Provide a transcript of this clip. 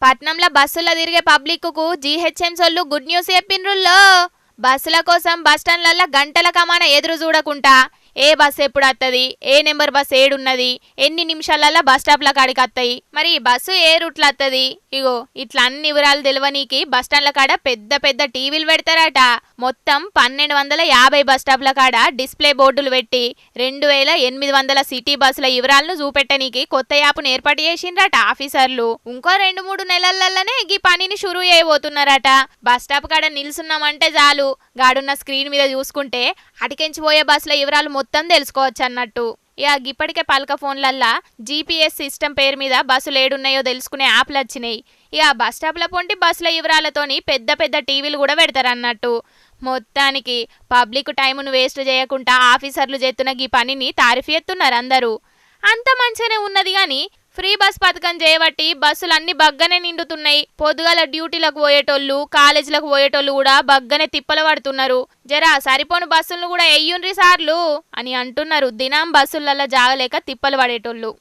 పట్నంలో బస్సుల్లో తిరిగే పబ్లిక్కు జీహెచ్ఎం సోళ్ళు గుడ్ న్యూస్ చెప్పిండ్రుల్లో. బస్సుల కోసం బస్టాండ్లల్లో గంటల కమాన ఎదురు చూడకుండా ఏ బస్ ఎప్పుడు వస్తుంది, ఏ నెంబర్ బస్ ఏడున్నది, ఎన్ని నిమిషాలలో బస్ స్టాప్ల కాడికి వస్తాయి, మరి ఈ బస్సు ఏ రూట్లో వస్తుంది, ఇగో ఇట్లా అన్ని వివరాలు తెలియనీకి బస్టాండ్ల కాడ పెద్ద పెద్ద టీవీలు పెడతారట. మొత్తం 1250 బస్ స్టాప్ల కాడ డిస్ప్లే బోర్డులు పెట్టి 2800 సిటీ బస్సుల వివరాలను చూపెట్టనీకి కొత్త యాప్ను ఏర్పాటు చేసిండ్రట ఆఫీసర్లు. ఇంకో 2-3 నెలలలోనే ఈ పనిని షురూ చేయబోతున్నారట. బస్ స్టాప్ కాడ నిల్చున్నామంటే చాలు, గాడున్న స్క్రీన్ మీద చూసుకుంటే అటికెంచిపోయే బస్సుల వివరాలు మొత్తం తెలుసుకోవచ్చు అన్నట్టు. ఇక ఇప్పటికే పలక ఫోన్లల్లా జీపీఎస్ సిస్టమ్ పేరు మీద బస్సులు ఏడున్నాయో తెలుసుకునే యాప్లు వచ్చినాయి. ఇక బస్ స్టాప్ల పొంటి బస్సుల వివరాలతోని పెద్ద పెద్ద టీవీలు కూడా పెడతారన్నట్టు. మొత్తానికి పబ్లిక్ టైమును వేస్ట్ చేయకుండా ఆఫీసర్లు చేస్తున్న ఈ పనిని తారీఫ్ చేస్తున్నారు అందరూ. అంత మంచిగానే ఉన్నది కానీ ఫ్రీ బస్ పథకం చేయబట్టి బస్సులన్నీ బగ్గనే నిండుతున్నాయి. పొద్దుగాల డ్యూటీలకు పోయేటోళ్ళు, కాలేజీలకు పోయేటోళ్ళు కూడా బగ్గనే తిప్పలు పడుతున్నారు. జరా సరిపోను బస్సులను కూడా ఎయ్యుండ్రి సార్లు అని అంటున్నారు దినం బస్సులలో జాగలేక తిప్పలు పడేటోళ్ళు.